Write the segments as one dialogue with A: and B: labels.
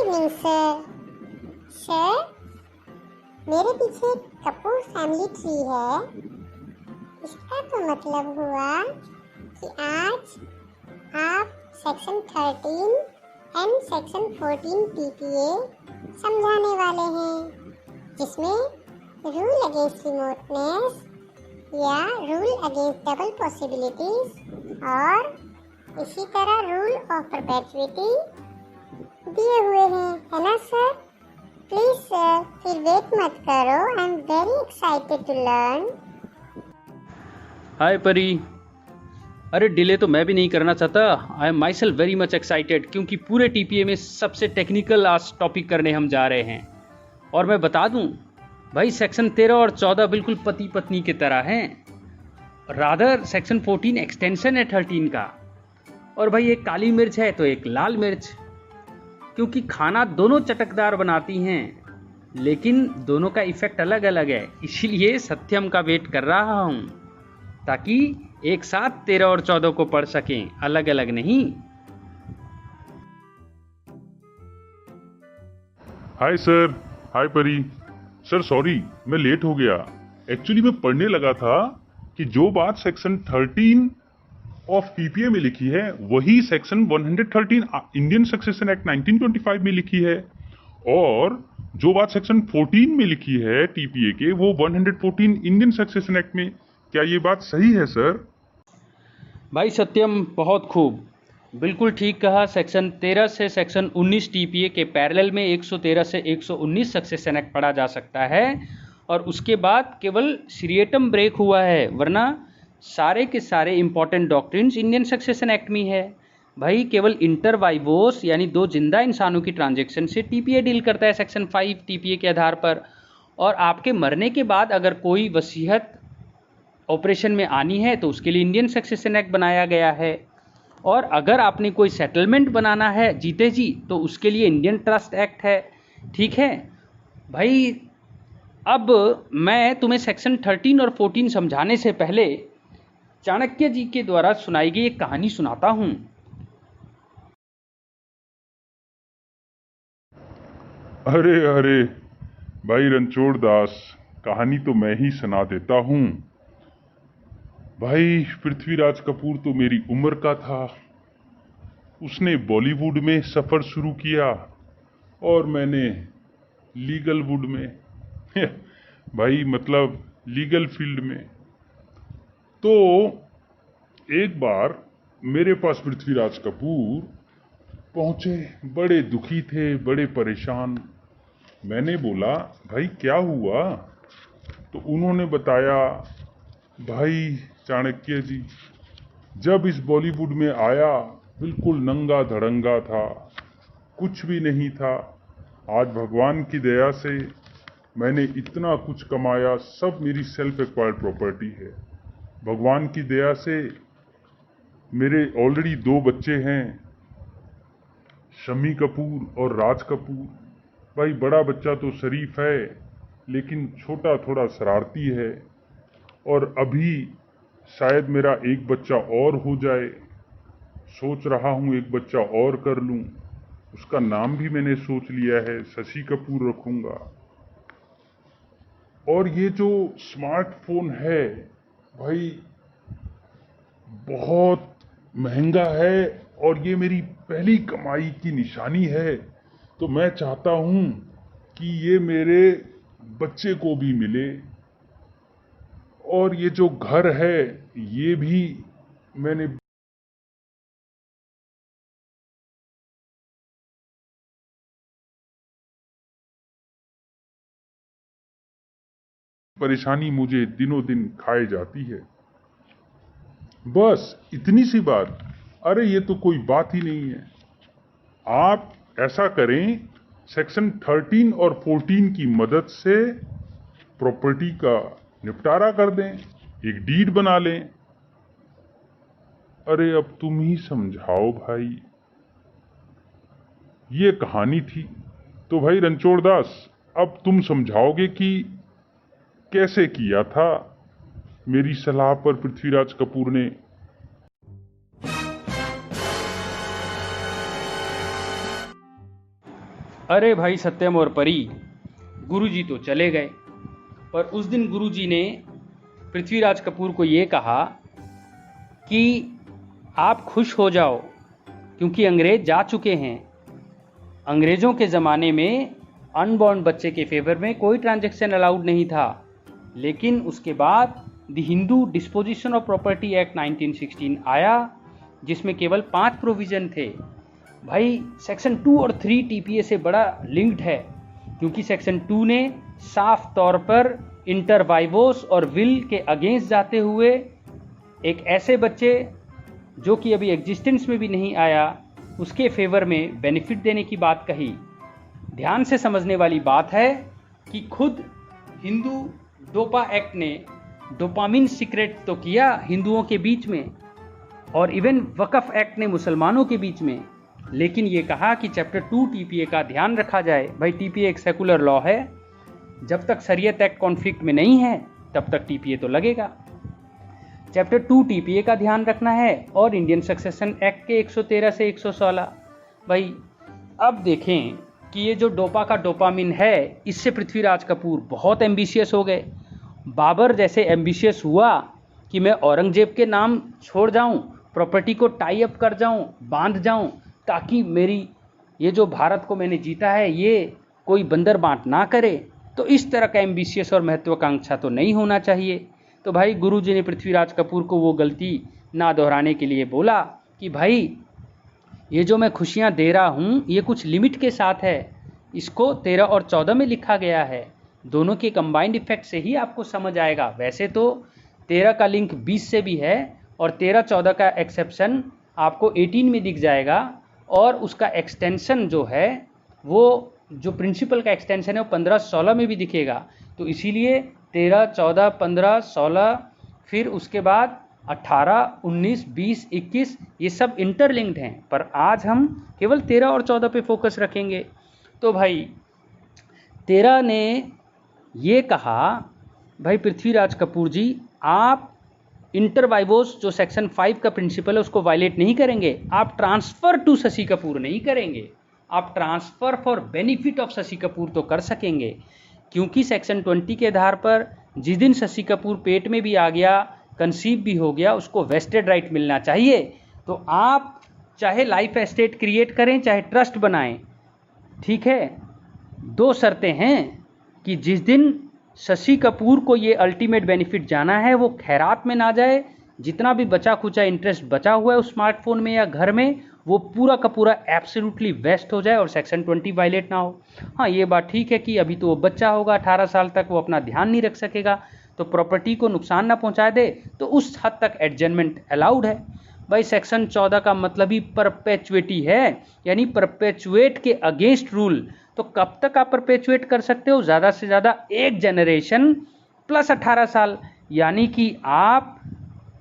A: Evening sir. Sir, मेरे पीछे एक कपूर फैमिली ट्री है। इसका तो मतलब हुआ कि आज आप सेक्शन 13 एंड सेक्शन 14 पीपीए समझाने वाले हैं, जिसमें रूल अगेंस्ट रिमोटनेस या रूल अगेंस्ट डबल पॉसिबिलिटीज और इसी तरह रूल ऑफ परपेचुइटी दिए हुए हैं, है ना सर? प्लीज सर, फिर वेट मत करो। I am very excited to learn.
B: Hi Pari. अरे डिले तो मैं भी नहीं करना चाहता। I am myself very much excited, क्योंकि पूरे टीपीए में सबसे टेक्निकल आज टॉपिक करने हम जा रहे हैं। और मैं बता दूं भाई, सेक्शन 13 और 14 बिल्कुल पति पत्नी की तरह हैं। रादर सेक्शन 14 एक्सटेंशन है 13 का। और भाई एक काली मिर्च है तो एक लाल मिर्च, क्योंकि खाना दोनों चटकदार बनाती हैं, लेकिन दोनों का इफेक्ट अलग अलग है। इसीलिए सत्यम का वेट कर रहा हूं, ताकि एक साथ 13 और 14 को पढ़ सकें, अलग अलग नहीं।
C: Hi sir. हाय परी। सर सॉरी, मैं लेट हो गया। एक्चुअली मैं पढ़ने लगा था कि जो बात सेक्शन 13 ऑफ पीपीए में लिखी है वही सेक्शन 113 इंडियन सक्सेशन एक्ट 1925 में लिखी है, और जो बात सेक्शन 14 में लिखी है टीपीए के वो 114 इंडियन सक्सेशन एक्ट में। क्या ये बात सही है सर?
B: भाई सत्यम, बहुत खूब, बिल्कुल ठीक कहा। सेक्शन 13 से सेक्शन 19 टीपीए के पैरेलल में 113 से 119 सक्सेशन एक्ट पढ़ा जा सकता है, और उसके बाद केवल सीरियटम ब्रेक हुआ है, वरना सारे के सारे important doctrines Indian succession act में है। भाई केवल इंटर वाइवोस यानी दो जिंदा इंसानों की ट्रांजैक्शन से टीपीए डील करता है सेक्शन 5 टीपीए के आधार पर। और आपके मरने के बाद अगर कोई वसीयत ऑपरेशन में आनी है तो उसके लिए इंडियन सक्सेशन एक्ट बनाया गया है, और अगर आपने कोई सेटलमेंट बनाना है जीते जी तो उसके लिए इंडियन ट्रस्ट एक्ट है। ठीक है भाई, अब मैं तुम्हें सेक्शन 13 और 14 समझाने से पहले चाणक्य जी के द्वारा सुनाई गई एक कहानी सुनाता हूं।
C: अरे अरे भाई रणछोड़ दास, कहानी तो मैं ही सुना देता हूँ। भाई पृथ्वीराज कपूर तो मेरी उम्र का था। उसने बॉलीवुड में सफ़र शुरू किया और मैंने लीगल वुड में भाई मतलब लीगल फील्ड में। तो एक बार मेरे पास पृथ्वीराज कपूर पहुंचे, बड़े दुखी थे, बड़े परेशान। मैंने बोला भाई क्या हुआ? तो उन्होंने बताया, भाई चाणक्य जी, जब इस बॉलीवुड में आया बिल्कुल नंगा धड़ंगा था, कुछ भी नहीं था। आज भगवान की दया से मैंने इतना कुछ कमाया, सब मेरी सेल्फ एक्वायर्ड प्रॉपर्टी है। भगवान की दया से मेरे ऑलरेडी 2 बच्चे हैं, शम्मी कपूर और राज कपूर। भाई बड़ा बच्चा तो शरीफ है, लेकिन छोटा थोड़ा शरारती है। और अभी शायद मेरा एक बच्चा और हो जाए, सोच रहा हूँ एक बच्चा और कर लूँ। उसका नाम भी मैंने सोच लिया है, शशि कपूर रखूँगा। और ये जो स्मार्टफोन है भाई बहुत महंगा है, और ये मेरी पहली कमाई की निशानी है। तो मैं चाहता हूँ कि ये मेरे बच्चे को भी मिले। और ये जो घर है ये भी मैंने परेशानी मुझे दिनों दिन खाए जाती है। बस इतनी सी बात। अरे ये तो कोई बात ही नहीं है। आप ऐसा करें, सेक्शन 13 और 14 की मदद से प्रॉपर्टी का निपटारा कर दें, एक डीड बना लें। अरे अब तुम ही समझाओ भाई। ये कहानी थी। तो भाई रणछोड़ दास, अब तुम समझाओगे कि कैसे किया था मेरी सलाह पर पृथ्वीराज कपूर ने।
B: अरे भाई सत्यम और परी, गुरुजी तो चले गए, पर उस दिन गुरुजी ने पृथ्वीराज कपूर को ये कहा कि आप खुश हो जाओ क्योंकि अंग्रेज जा चुके हैं। अंग्रेज़ों के ज़माने में अनबॉर्न बच्चे के फेवर में कोई ट्रांजैक्शन अलाउड नहीं था, लेकिन उसके बाद the Hindu disposition of property act 1916 आया, जिसमें केवल 5 प्रोविज़न थे। भाई सेक्शन 2 और 3 टीपीए से बड़ा लिंक्ड है, क्योंकि सेक्शन 2 ने साफ तौर पर इंटर वाइवोस और विल के अगेंस्ट जाते हुए एक ऐसे बच्चे जो कि अभी एग्जिस्टेंस में भी नहीं आया उसके फेवर में बेनिफिट देने की बात कही। ध्यान से समझने वाली बात है कि खुद हिंदू डोपा एक्ट ने डोपामिन सीक्रेट तो किया हिंदुओं के बीच में, और इवन वक्फ एक्ट ने मुसलमानों के बीच में, लेकिन ये कहा कि चैप्टर 2 टीपीए का ध्यान रखा जाए। भाई टीपीए एक सेकुलर लॉ है, जब तक शरीयत एक्ट कॉन्फ्लिक्ट में नहीं है तब तक टीपीए तो लगेगा। चैप्टर 2 टीपीए का ध्यान रखना है और इंडियन सक्सेशन एक्ट के 113 से 116। भाई अब देखें कि ये जो डोपा का डोपामिन है, इससे पृथ्वीराज कपूर बहुत एम्बिशियस हो गए। बाबर जैसे एम्बिशियस हुआ कि मैं औरंगजेब के नाम छोड़ जाऊं, प्रॉपर्टी को टाई अप कर जाऊं, बांध जाऊं, ताकि मेरी ये जो भारत को मैंने जीता है ये कोई बंदर बांट ना करे। तो इस तरह का एम्बिशियस और महत्वाकांक्षा तो नहीं होना चाहिए। तो भाई गुरुजी ने पृथ्वीराज कपूर को वो गलती ना दोहराने के लिए बोला कि भाई ये जो मैं खुशियाँ दे रहा हूँ ये कुछ लिमिट के साथ है। इसको 13 और 14 में लिखा गया है, दोनों के कंबाइंड इफेक्ट से ही आपको समझ आएगा। वैसे तो 13 का लिंक 20 से भी है और 13-14 का एक्सेप्शन आपको 18 में दिख जाएगा, और उसका एक्सटेंशन जो है वो जो प्रिंसिपल का एक्सटेंशन है वो 15-16 में भी दिखेगा। तो इसीलिए 13, 14, 15, 16, फिर उसके बाद 18, 19, 20, 21 ये सब इंटरलिंक्ड हैं, पर आज हम केवल 13 और 14 पे फोकस रखेंगे। तो भाई 13 ने ये कहा, भाई पृथ्वीराज कपूर जी आप इंटरवाइवोस जो सेक्शन 5 का प्रिंसिपल है उसको वायलेट नहीं करेंगे, आप ट्रांसफ़र टू शशि कपूर नहीं करेंगे, आप transfer for benefit of Shashi Kapoor तो कर सकेंगे, क्योंकि सेक्शन 20 के आधार पर जिस दिन शशि कपूर पेट में भी आ गया, कंसीव भी हो गया, उसको वेस्टेड राइट मिलना चाहिए। तो आप चाहे लाइफ एस्टेट क्रिएट करें चाहे ट्रस्ट बनाएं, ठीक है, 2 शर्तें हैं कि जिस दिन शशि कपूर को ये अल्टीमेट बेनिफिट जाना है वो खैरात में ना जाए, जितना भी बचा खुचा इंटरेस्ट बचा हुआ है उस स्मार्टफोन में या घर में वो पूरा का पूरा एब्सोल्युटली वेस्ट हो जाए और सेक्शन 20 वायलेट ना हो। हाँ ये बात ठीक है कि अभी तो वो बच्चा होगा, 18 साल तक वो अपना ध्यान नहीं रख सकेगा, तो प्रॉपर्टी को नुकसान ना पहुंचा दे, तो उस हद तक एडजमेंट अलाउड है। भाई सेक्शन 14 का मतलब ही परपेचुएटी है, यानी परपेचुएट के अगेंस्ट रूल। तो कब तक आप परपेचुएट कर सकते हो? ज़्यादा से ज़्यादा 1 जनरेशन प्लस 18 साल, यानी कि आप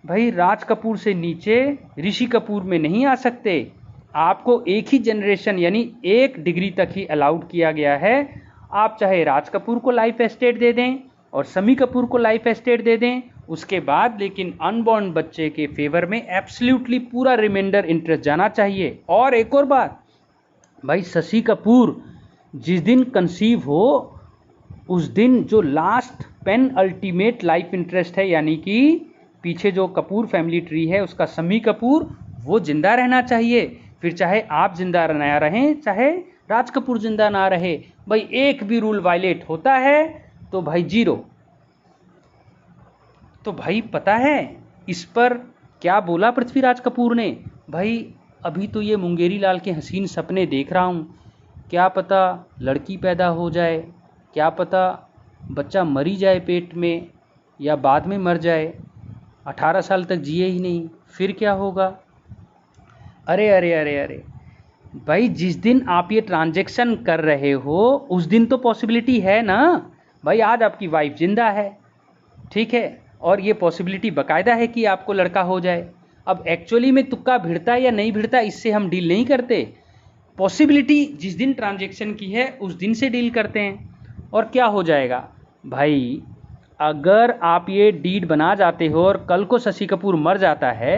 B: भाई राज कपूर से नीचे ऋषि कपूर में नहीं आ सकते। आपको एक ही जनरेशन यानी 1 डिग्री तक ही अलाउड किया गया है। आप चाहे राज कपूर को लाइफ एस्टेट दे दें और शम्मी कपूर को लाइफ एस्टेट दे दें, उसके बाद लेकिन अनबॉर्न बच्चे के फेवर में एब्सोल्युटली पूरा रिमाइंडर इंटरेस्ट जाना चाहिए। और एक और बात, भाई शशि कपूर जिस दिन कंसीव हो उस दिन जो last pen ultimate life interest है, यानी कि पीछे जो कपूर फैमिली ट्री है उसका शम्मी कपूर, वो जिंदा रहना चाहिए। फिर चाहे आप जिंदा ना रहें चाहे राज कपूर जिंदा ना रहे, भाई एक भी रूल वायलेट होता है तो भाई 0। तो भाई पता है इस पर क्या बोला पृथ्वीराज कपूर ने? भाई अभी तो ये मुंगेरी लाल के हसीन सपने देख रहा हूँ, क्या पता लड़की पैदा हो जाए, क्या पता बच्चा मरी जाए पेट में या बाद में मर जाए, 18 साल तक जिए ही नहीं, फिर क्या होगा? अरे अरे अरे अरे भाई जिस दिन आप ये ट्रांजैक्शन कर रहे हो उस दिन तो पॉसिबिलिटी है ना। भाई आज आपकी वाइफ जिंदा है, ठीक है, और ये पॉसिबिलिटी बाकायदा है कि आपको लड़का हो जाए। अब एक्चुअली में तुक्का भिड़ता है या नहीं भिड़ता इससे हम डील नहीं करते, पॉसिबिलिटी जिस दिन ट्रांजैक्शन की है उस दिन से डील करते हैं। और क्या हो जाएगा भाई, अगर आप ये डीड बना जाते हो और कल को शशि कपूर मर जाता है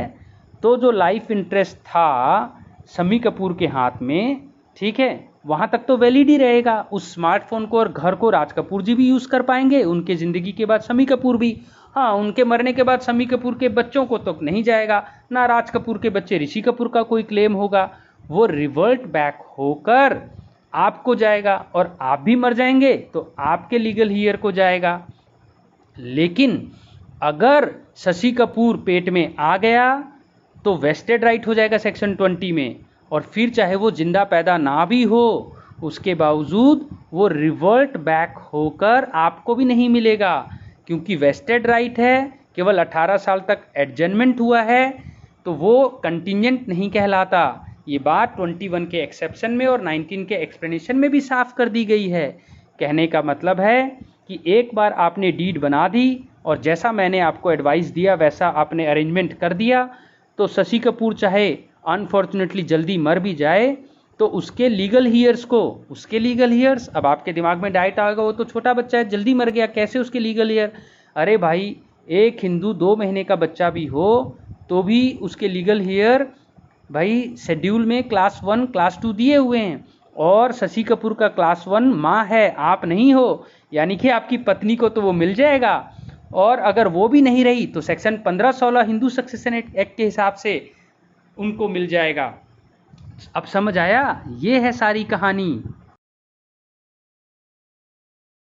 B: तो जो लाइफ इंटरेस्ट था शम्मी कपूर के हाथ में, ठीक है, वहाँ तक तो वैलिड ही रहेगा उस स्मार्टफोन को, और घर को राज कपूर जी भी यूज़ कर पाएंगे, उनके ज़िंदगी के बाद शम्मी कपूर भी। हाँ, उनके मरने के बाद शम्मी कपूर के बच्चों को तो नहीं जाएगा, ना राज कपूर के बच्चे ऋषि कपूर का कोई क्लेम होगा, वो रिवर्ट बैक होकर आपको जाएगा, और आप भी मर जाएंगे तो आपके लीगल हीयर को जाएगा। लेकिन अगर शशि कपूर पेट में आ गया तो वेस्टेड राइट हो जाएगा सेक्शन 20 में, और फिर चाहे वो जिंदा पैदा ना भी हो उसके बावजूद वो रिवर्ट बैक होकर आपको भी नहीं मिलेगा, क्योंकि वेस्टेड राइट है, केवल 18 साल तक एडजमेंट हुआ है, तो वो कंटिजेंट नहीं कहलाता। ये बात 21 के एक्सेप्शन में और 19 के एक्सप्लेनेशन में भी साफ कर दी गई है। कहने का मतलब है कि एक बार आपने डीड बना दी और जैसा मैंने आपको एडवाइस दिया वैसा आपने अरेंजमेंट कर दिया, तो शशि कपूर चाहे अनफॉर्चुनेटली जल्दी मर भी जाए तो उसके लीगल हीयर्स, अब आपके दिमाग में डाइट आएगा वो तो छोटा बच्चा है, जल्दी मर गया, कैसे उसके लीगल हीयर? अरे भाई, एक हिंदू 2 महीने का बच्चा भी हो तो भी उसके लीगल हीयर भाई शेड्यूल में क्लास 1 क्लास 2 दिए हुए हैं, और शशि कपूर का क्लास 1 माँ है, आप नहीं हो, यानी कि आपकी पत्नी को तो वो मिल जाएगा, और अगर वो भी नहीं रही तो सेक्शन 15-16 हिंदू सक्सेशन एक्ट के हिसाब से उनको मिल जाएगा। अब समझ आया? ये है सारी कहानी।